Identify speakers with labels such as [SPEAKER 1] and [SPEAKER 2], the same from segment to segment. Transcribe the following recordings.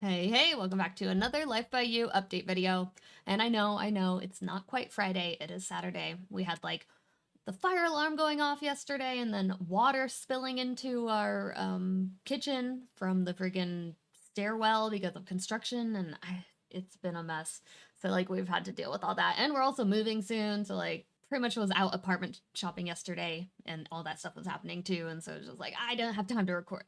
[SPEAKER 1] Hey, welcome back to another Life by You update video. And I know, it's not quite Friday, it is Saturday. We had like the fire alarm going off yesterday and then water spilling into our kitchen from the friggin' stairwell because of construction and it's been a mess. So like we've had to deal with all that. And we're also moving soon, so like pretty much was out apartment shopping yesterday and all that stuff was happening too. And so it was just like I don't have time to record.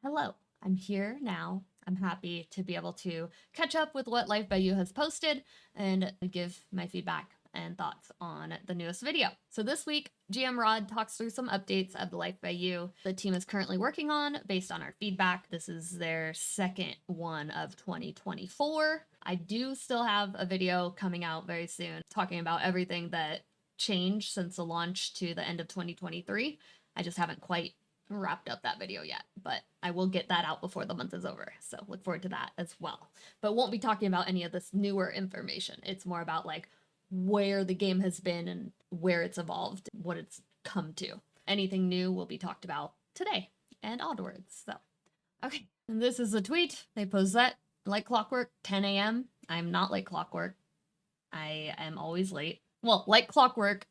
[SPEAKER 1] Hello, I'm here now. I'm happy to be able to catch up with what Life by You has posted and give my feedback and thoughts on the newest video. So this week, GM Rod talks through some updates of the Life by You the team is currently working on based on our feedback. This is their second one of 2024. I do still have a video coming out very soon talking about everything that changed since the launch to the end of 2023. I just haven't quite wrapped up that video yet, but I will get that out before the month is over. So look forward to that as well. But won't be talking about any of this newer information. It's more about like where the game has been and where it's evolved, what it's come to. Anything new will be talked about today and onwards. So, okay. And this is a tweet. They post that like clockwork, 10 a.m. I'm not like clockwork. I am always late. Well, like clockwork.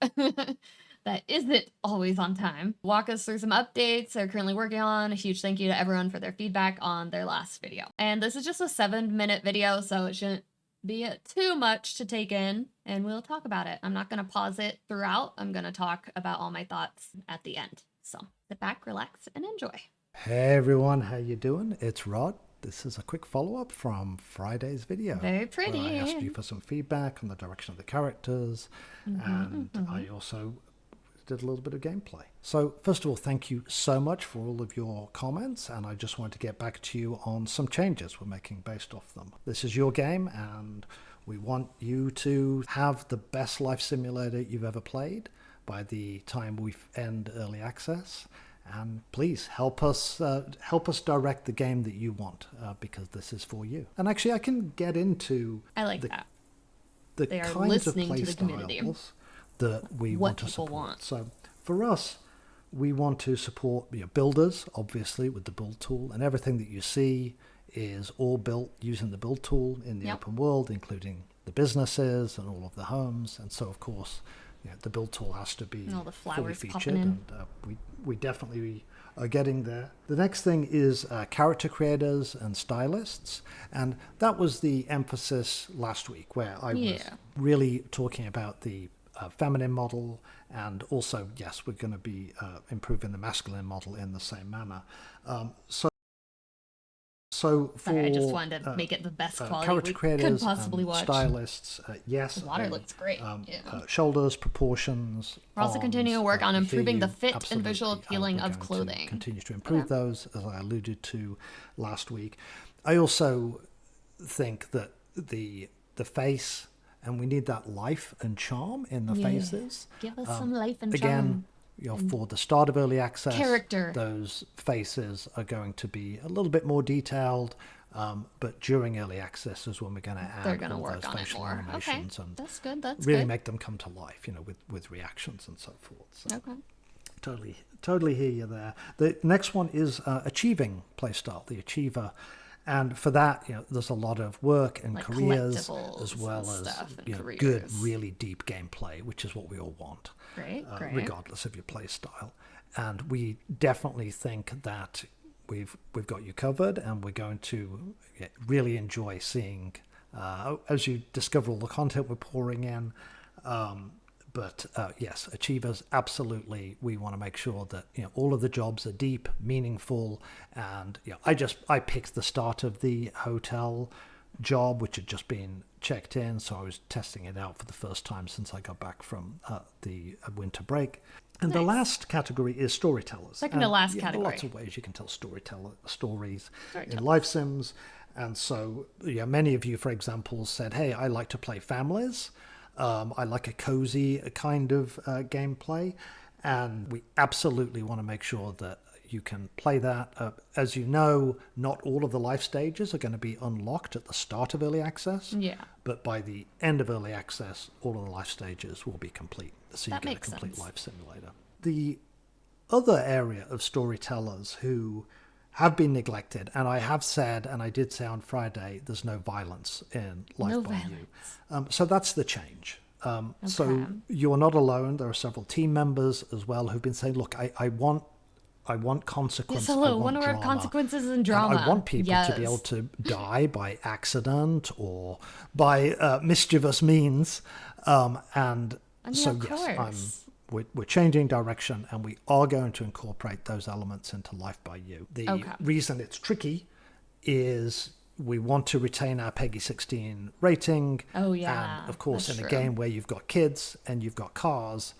[SPEAKER 1] That isn't always on time. Walk us through some updates they're currently working on. A huge thank you to everyone for their feedback on their last video. And this is just a 7-minute video, so it shouldn't be too much to take in, and we'll talk about it. I'm not going to pause it throughout. I'm going to talk about all my thoughts at the end. So sit back, relax, and enjoy.
[SPEAKER 2] Hey everyone, how you doing? It's Rod. This is a quick follow-up from Friday's video.
[SPEAKER 1] Very pretty.
[SPEAKER 2] Where I asked you for some feedback on the direction of the characters, and I also did a little bit of gameplay. So first of all, thank you so much for all of your comments, and I just wanted to get back to you on some changes we're making based off them. This is your game, and we want you to have the best life simulator you've ever played by the time we end early access. And please help us direct the game that you want, because this is for you. And actually, I can get into
[SPEAKER 1] I like that.
[SPEAKER 2] The
[SPEAKER 1] They are
[SPEAKER 2] kinds of
[SPEAKER 1] listening
[SPEAKER 2] play
[SPEAKER 1] to the community.
[SPEAKER 2] styles that we
[SPEAKER 1] What
[SPEAKER 2] want to
[SPEAKER 1] people
[SPEAKER 2] support.
[SPEAKER 1] want.
[SPEAKER 2] So for us, we want to support builders, obviously, with the build tool, and everything that you see is all built using the build tool in the open world, including the businesses and all of the homes. And so, of course, the build tool has to be
[SPEAKER 1] And all the
[SPEAKER 2] fully
[SPEAKER 1] flowers
[SPEAKER 2] featured,
[SPEAKER 1] popping in.
[SPEAKER 2] and we definitely are getting there. The next thing is character creators and stylists, and that was the emphasis last week, where I was really talking about the feminine model, and also, yes, we're going to be improving the masculine model in the same manner. So for
[SPEAKER 1] Sorry, I just wanted to make it the best quality
[SPEAKER 2] character
[SPEAKER 1] we
[SPEAKER 2] creators,
[SPEAKER 1] could possibly watch.
[SPEAKER 2] stylists, yes.
[SPEAKER 1] The water looks great.
[SPEAKER 2] Shoulders, proportions.
[SPEAKER 1] We're also
[SPEAKER 2] arms,
[SPEAKER 1] continuing to work on
[SPEAKER 2] I hear
[SPEAKER 1] improving the
[SPEAKER 2] you.
[SPEAKER 1] fit
[SPEAKER 2] Absolutely.
[SPEAKER 1] and visual appealing
[SPEAKER 2] We're
[SPEAKER 1] of
[SPEAKER 2] going to
[SPEAKER 1] clothing.
[SPEAKER 2] continue to improve those, as I alluded to last week. I also think that the face, and we need that life and charm in the faces.
[SPEAKER 1] Give us some life and
[SPEAKER 2] Again,
[SPEAKER 1] charm.
[SPEAKER 2] for the start of early access,
[SPEAKER 1] Character.
[SPEAKER 2] those faces are going to be a little bit more detailed. But during early access is when we're going to add all
[SPEAKER 1] work
[SPEAKER 2] those
[SPEAKER 1] on it
[SPEAKER 2] facial
[SPEAKER 1] more.
[SPEAKER 2] animations
[SPEAKER 1] Okay.
[SPEAKER 2] and
[SPEAKER 1] That's good. That's
[SPEAKER 2] really
[SPEAKER 1] good.
[SPEAKER 2] make them come to life, with reactions and so forth. So
[SPEAKER 1] Okay.
[SPEAKER 2] totally hear you there. The next one is achieving playstyle, the achiever. And for that, there's a lot of work and
[SPEAKER 1] Like
[SPEAKER 2] careers,
[SPEAKER 1] collectibles
[SPEAKER 2] as well
[SPEAKER 1] and
[SPEAKER 2] as
[SPEAKER 1] stuff and
[SPEAKER 2] good,
[SPEAKER 1] careers.
[SPEAKER 2] really deep gameplay, which is what we all want,
[SPEAKER 1] Great.
[SPEAKER 2] regardless of your play style. And we definitely think that we've got you covered, and we're going to really enjoy seeing as you discover all the content we're pouring in. But yes, achievers, absolutely. We want to make sure that all of the jobs are deep, meaningful, and I picked the start of the hotel job, which had just been checked in, so I was testing it out for the first time since I got back from the winter break. And the last category is storytellers.
[SPEAKER 1] Second to last
[SPEAKER 2] There
[SPEAKER 1] category.
[SPEAKER 2] are lots of ways you can tell stories in life sims. And so many of you, for example, said, hey, I like to play families. I like a cozy kind of gameplay. And we absolutely want to make sure that you can play that. As you know, not all of the life stages are going to be unlocked at the start of early access.
[SPEAKER 1] Yeah.
[SPEAKER 2] But by the end of early access, all of the life stages will be complete. So you get a complete life simulator. The other area of storytellers who have been neglected. And I have said, and I did say on Friday, there's no violence in Life
[SPEAKER 1] No
[SPEAKER 2] by
[SPEAKER 1] violence.
[SPEAKER 2] You. So that's the change. So
[SPEAKER 1] Okay.
[SPEAKER 2] you're not alone. There are several team members as well who've been saying, look, I want consequence.
[SPEAKER 1] Yes,
[SPEAKER 2] I
[SPEAKER 1] hello.
[SPEAKER 2] want
[SPEAKER 1] One of our
[SPEAKER 2] drama.
[SPEAKER 1] consequences and
[SPEAKER 2] And
[SPEAKER 1] drama.
[SPEAKER 2] I want people to be able
[SPEAKER 1] Yes.
[SPEAKER 2] to die by accident or by mischievous means. And
[SPEAKER 1] I mean,
[SPEAKER 2] so,
[SPEAKER 1] of
[SPEAKER 2] yes,
[SPEAKER 1] course.
[SPEAKER 2] we're changing direction, and we are going to incorporate those elements into Life by You. The
[SPEAKER 1] Okay.
[SPEAKER 2] reason it's tricky is we want to retain our Peggy 16 rating.
[SPEAKER 1] Oh, yeah,
[SPEAKER 2] And of course,
[SPEAKER 1] that's
[SPEAKER 2] in a
[SPEAKER 1] true.
[SPEAKER 2] game where you've got kids and you've got cars,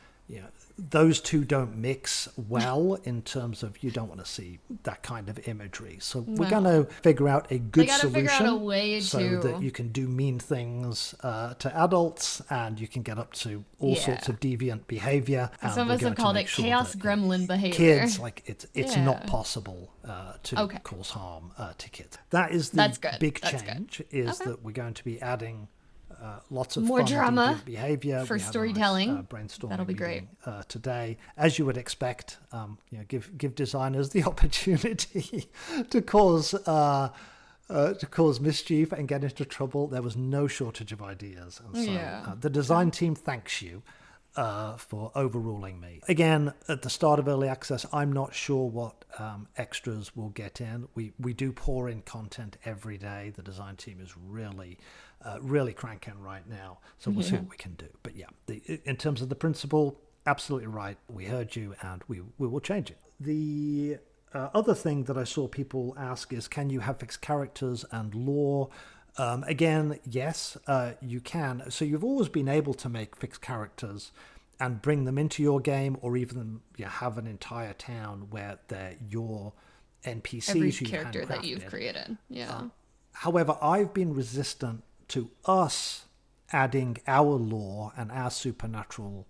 [SPEAKER 2] those two don't mix well in terms of you don't want to see that kind of imagery. So we're going to figure out a good
[SPEAKER 1] gotta
[SPEAKER 2] solution
[SPEAKER 1] figure out a way
[SPEAKER 2] so
[SPEAKER 1] to-
[SPEAKER 2] that you can do mean things to adults and you can get up to all sorts
[SPEAKER 1] Yeah.
[SPEAKER 2] of deviant behavior. And
[SPEAKER 1] Some of
[SPEAKER 2] we're
[SPEAKER 1] us
[SPEAKER 2] going
[SPEAKER 1] have
[SPEAKER 2] to
[SPEAKER 1] called
[SPEAKER 2] make
[SPEAKER 1] it
[SPEAKER 2] sure
[SPEAKER 1] chaos
[SPEAKER 2] that,
[SPEAKER 1] gremlin behavior.
[SPEAKER 2] kids, like it's not
[SPEAKER 1] Yeah.
[SPEAKER 2] possible to
[SPEAKER 1] Okay.
[SPEAKER 2] cause harm to kids. That is the
[SPEAKER 1] That's good.
[SPEAKER 2] big
[SPEAKER 1] That's good.
[SPEAKER 2] change, is
[SPEAKER 1] Okay.
[SPEAKER 2] that we're going to be adding lots of
[SPEAKER 1] More
[SPEAKER 2] fun
[SPEAKER 1] drama
[SPEAKER 2] deviant behavior
[SPEAKER 1] for
[SPEAKER 2] We had a nice,
[SPEAKER 1] storytelling.
[SPEAKER 2] brainstorming
[SPEAKER 1] That'll be great.
[SPEAKER 2] meeting, today, as you would expect. Give designers the opportunity to cause mischief and get into trouble. There was no shortage of ideas, and so
[SPEAKER 1] Yeah.
[SPEAKER 2] the design team thanks you for overruling me. Again, at the start of early access, I'm not sure what extras will get in. We do pour in content every day. The design team is really cranking right now, so we'll see what we can do. But yeah, in terms of the principle, absolutely right. We heard you, and we will change it. The other thing that I saw people ask is, can you have fixed characters and lore? Again, yes, you can. So you've always been able to make fixed characters and bring them into your game, or even have an entire town where they're your NPCs.
[SPEAKER 1] Every
[SPEAKER 2] you've
[SPEAKER 1] character that you've
[SPEAKER 2] handcrafted.
[SPEAKER 1] created. Yeah.
[SPEAKER 2] However, I've been resistant to us adding our lore and our supernatural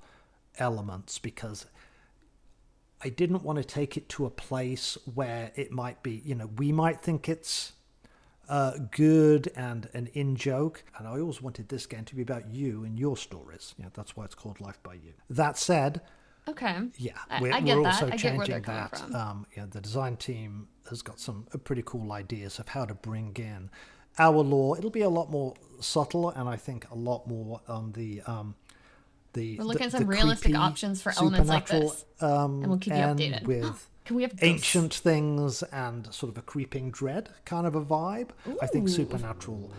[SPEAKER 2] elements because I didn't want to take it to a place where it might be, we might think it's good and an in-joke. And I always wanted this game to be about you and your stories. That's why it's called Life by You. That said,
[SPEAKER 1] Okay.
[SPEAKER 2] yeah,
[SPEAKER 1] I
[SPEAKER 2] we're
[SPEAKER 1] get that.
[SPEAKER 2] also
[SPEAKER 1] I get where they're
[SPEAKER 2] changing
[SPEAKER 1] coming
[SPEAKER 2] that.
[SPEAKER 1] from.
[SPEAKER 2] The design team has got some pretty cool ideas of how to bring in our lore. It'll be a lot more subtle, and I think a lot more on the
[SPEAKER 1] We're looking at
[SPEAKER 2] the
[SPEAKER 1] some realistic
[SPEAKER 2] creepy,
[SPEAKER 1] options for elements like
[SPEAKER 2] supernatural,
[SPEAKER 1] this. And we'll keep you
[SPEAKER 2] end
[SPEAKER 1] updated.
[SPEAKER 2] with
[SPEAKER 1] Can we have ghosts?
[SPEAKER 2] ancient things and sort of a creeping dread kind of a vibe. I think
[SPEAKER 1] Ooh.
[SPEAKER 2] supernatural,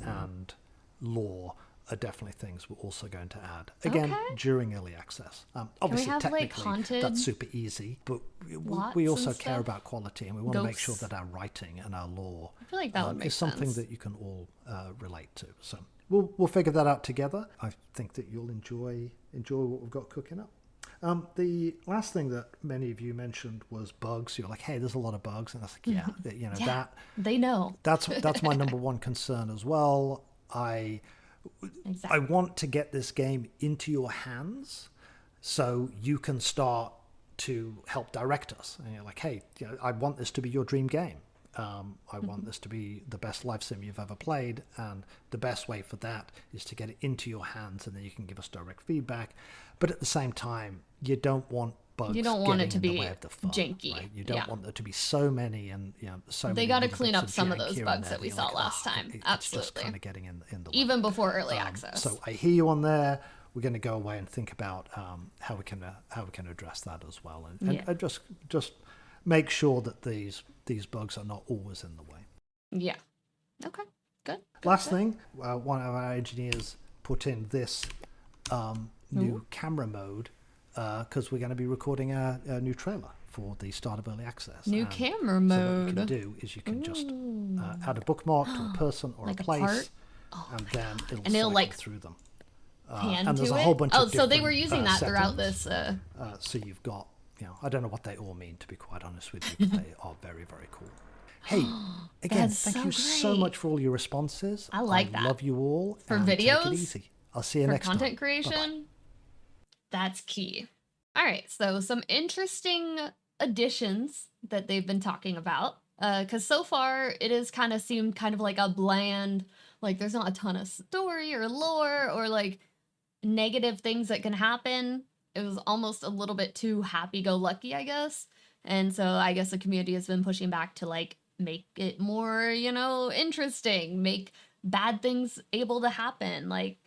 [SPEAKER 2] and lore are definitely things we're also going to add again
[SPEAKER 1] Okay.
[SPEAKER 2] during early access. Obviously,
[SPEAKER 1] have, like,
[SPEAKER 2] technically,
[SPEAKER 1] haunted
[SPEAKER 2] that's super easy, but
[SPEAKER 1] lots
[SPEAKER 2] we
[SPEAKER 1] and
[SPEAKER 2] also care
[SPEAKER 1] stuff?
[SPEAKER 2] about quality, and we want to make sure
[SPEAKER 1] Ghosts?
[SPEAKER 2] that our writing and our lore
[SPEAKER 1] I feel like that would make
[SPEAKER 2] is something
[SPEAKER 1] sense.
[SPEAKER 2] that you can all relate to. So we'll figure that out together. I think that you'll enjoy what we've got cooking up. The last thing that many of you mentioned was bugs. You're like, hey, there's a lot of bugs, and I was like, yeah,
[SPEAKER 1] Yeah, they know.
[SPEAKER 2] that's my number one concern as well. I
[SPEAKER 1] Exactly.
[SPEAKER 2] want to get this game into your hands so you can start to help direct us. And you're like, hey, I want this to be your dream game. I want this to be the best life sim you've ever played, and the best way for that is to get it into your hands, and then you can give us direct feedback. But at the same time, you don't want bugs.
[SPEAKER 1] You don't want it
[SPEAKER 2] getting
[SPEAKER 1] to
[SPEAKER 2] in the
[SPEAKER 1] be
[SPEAKER 2] way of the fun,
[SPEAKER 1] janky.
[SPEAKER 2] right? You don't
[SPEAKER 1] Yeah.
[SPEAKER 2] want there to be so many and so many.
[SPEAKER 1] They got to
[SPEAKER 2] little
[SPEAKER 1] clean
[SPEAKER 2] bits
[SPEAKER 1] up some of
[SPEAKER 2] jank
[SPEAKER 1] those
[SPEAKER 2] here and
[SPEAKER 1] bugs
[SPEAKER 2] there
[SPEAKER 1] that we
[SPEAKER 2] you're
[SPEAKER 1] saw
[SPEAKER 2] like,
[SPEAKER 1] last
[SPEAKER 2] "Oh,
[SPEAKER 1] time.
[SPEAKER 2] it's just
[SPEAKER 1] Absolutely.
[SPEAKER 2] kind of getting in the way.
[SPEAKER 1] Even before early access.
[SPEAKER 2] So I hear you on there. We're going to go away and think about how we can address that as well, and
[SPEAKER 1] Yeah.
[SPEAKER 2] just make sure that these bugs are not always in the way.
[SPEAKER 1] Yeah. Okay. Good.
[SPEAKER 2] Last thing, one of our engineers put in this new camera mode because we're going to be recording a new trailer for the start of early access.
[SPEAKER 1] New
[SPEAKER 2] And
[SPEAKER 1] camera
[SPEAKER 2] So what you
[SPEAKER 1] mode.
[SPEAKER 2] can do is you can just add a bookmark to a person or
[SPEAKER 1] Like
[SPEAKER 2] a
[SPEAKER 1] a
[SPEAKER 2] place,
[SPEAKER 1] part?
[SPEAKER 2] and then it'll
[SPEAKER 1] And it'll,
[SPEAKER 2] cycle
[SPEAKER 1] like,
[SPEAKER 2] through them.
[SPEAKER 1] Pan
[SPEAKER 2] and there's
[SPEAKER 1] to
[SPEAKER 2] a
[SPEAKER 1] it?
[SPEAKER 2] whole bunch
[SPEAKER 1] oh,
[SPEAKER 2] of
[SPEAKER 1] so they were
[SPEAKER 2] different,
[SPEAKER 1] using that throughout
[SPEAKER 2] settings.
[SPEAKER 1] this.
[SPEAKER 2] So you've got, I don't know what they all mean, to be quite honest with you, but they are very, very cool. Hey, again,
[SPEAKER 1] That's
[SPEAKER 2] thank
[SPEAKER 1] so
[SPEAKER 2] you so
[SPEAKER 1] great.
[SPEAKER 2] much for all your responses.
[SPEAKER 1] I like that.
[SPEAKER 2] Love you all.
[SPEAKER 1] For
[SPEAKER 2] and take
[SPEAKER 1] videos?
[SPEAKER 2] it easy. I'll see you
[SPEAKER 1] For
[SPEAKER 2] next time.
[SPEAKER 1] content
[SPEAKER 2] Bye-bye.
[SPEAKER 1] creation, that's key. All right, so some interesting additions that they've been talking about. Because so far it has kind of seemed kind of like a bland, like there's not a ton of story or lore or like negative things that can happen. It was almost a little bit too happy-go-lucky, I guess. And so I guess the community has been pushing back to like make it more, interesting, make bad things able to happen. Like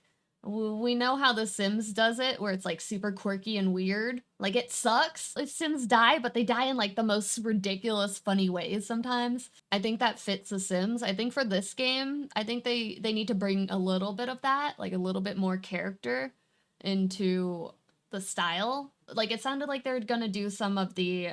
[SPEAKER 1] we know how The Sims does it, where it's like super quirky and weird. Like it sucks if Sims die, but they die in like the most ridiculous, funny ways sometimes. I think that fits The Sims. I think for this game, I think they need to bring a little bit of that, like a little bit more character into the style. Like it sounded like they're gonna do some of the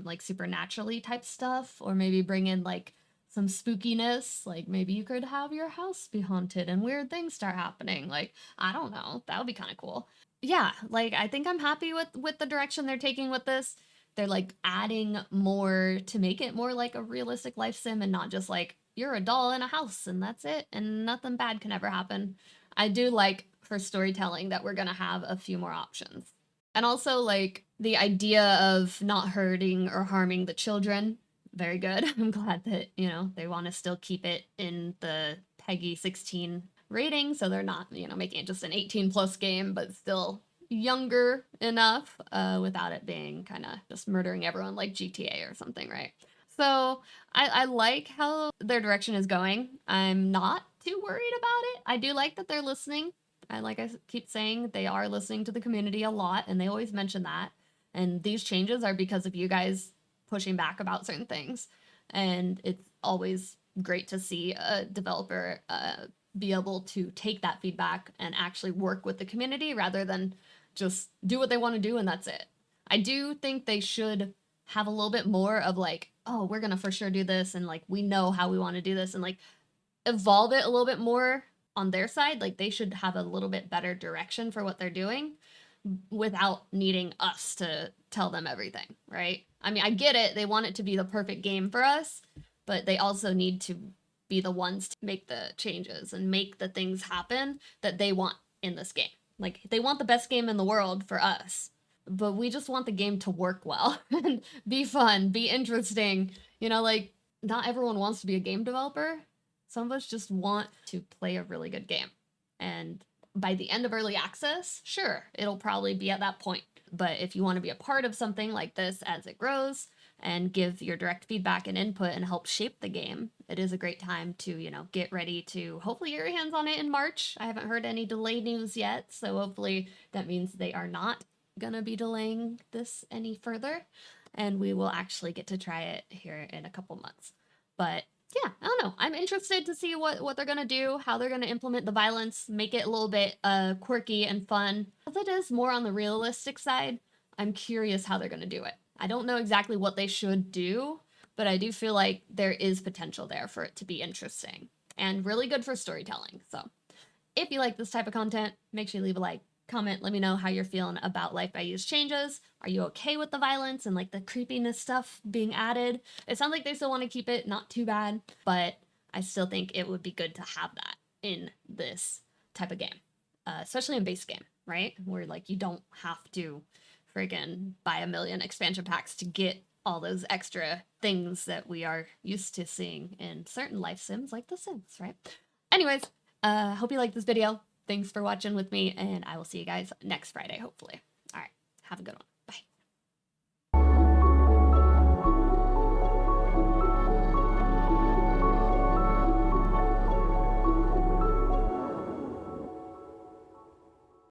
[SPEAKER 1] like supernaturally type stuff, or maybe bring in like some spookiness. Like maybe you could have your house be haunted and weird things start happening. Like I don't know, that would be kind of cool. Yeah, like I think I'm happy with the direction they're taking with this. They're like adding more to make it more like a realistic life sim and not just like you're a doll in a house and that's it and nothing bad can ever happen. I do like for storytelling that we're going to have a few more options. And also like the idea of not hurting or harming the children. Very good. I'm glad that, they want to still keep it in the PEGI 16 rating, so they're not, making it just an 18 plus game, but still younger enough without it being kind of just murdering everyone like GTA or something, right? So I like how their direction is going. I'm not too worried about it. I do like that they're listening. Like I keep saying, they are listening to the community a lot, and they always mention that. And these changes are because of you guys pushing back about certain things. And it's always great to see a developer be able to take that feedback and actually work with the community rather than just do what they want to do and that's it. I do think they should have a little bit more of like, oh, we're going to for sure do this. And like, we know how we want to do this and like evolve it a little bit more on their side. Like they should have a little bit better direction for what they're doing without needing us to tell them everything, right? I mean, I get it. They want it to be the perfect game for us, but they also need to be the ones to make the changes and make the things happen that they want in this game. Like, they want the best game in the world for us, but we just want the game to work well and be fun, be interesting. Like, not everyone wants to be a game developer. Some of us just want to play a really good game. And by the end of early access, sure, it'll probably be at that point. But if you want to be a part of something like this as it grows and give your direct feedback and input and help shape the game, it is a great time to, get ready to hopefully get your hands on it in March. I haven't heard any delay news yet, so hopefully that means they are not gonna be delaying this any further, and we will actually get to try it here in a couple months. But yeah, I don't know. I'm interested to see what they're gonna do, how they're gonna implement the violence, make it a little bit quirky and fun. As it is more on the realistic side, I'm curious how they're gonna do it. I don't know exactly what they should do, but I do feel like there is potential there for it to be interesting and really good for storytelling. So if you like this type of content, make sure you leave a like, comment, let me know how you're feeling about Life by You's changes. Are you okay with the violence and like the creepiness stuff being added? It sounds like they still want to keep it not too bad, but I still think it would be good to have that in this type of game, especially in base game, right? Where like you don't have to friggin' buy a million expansion packs to get all those extra things that we are used to seeing in certain life sims like The Sims, right? Anyways, hope you liked this video. Thanks for watching with me, and I will see you guys next Friday, hopefully. All right.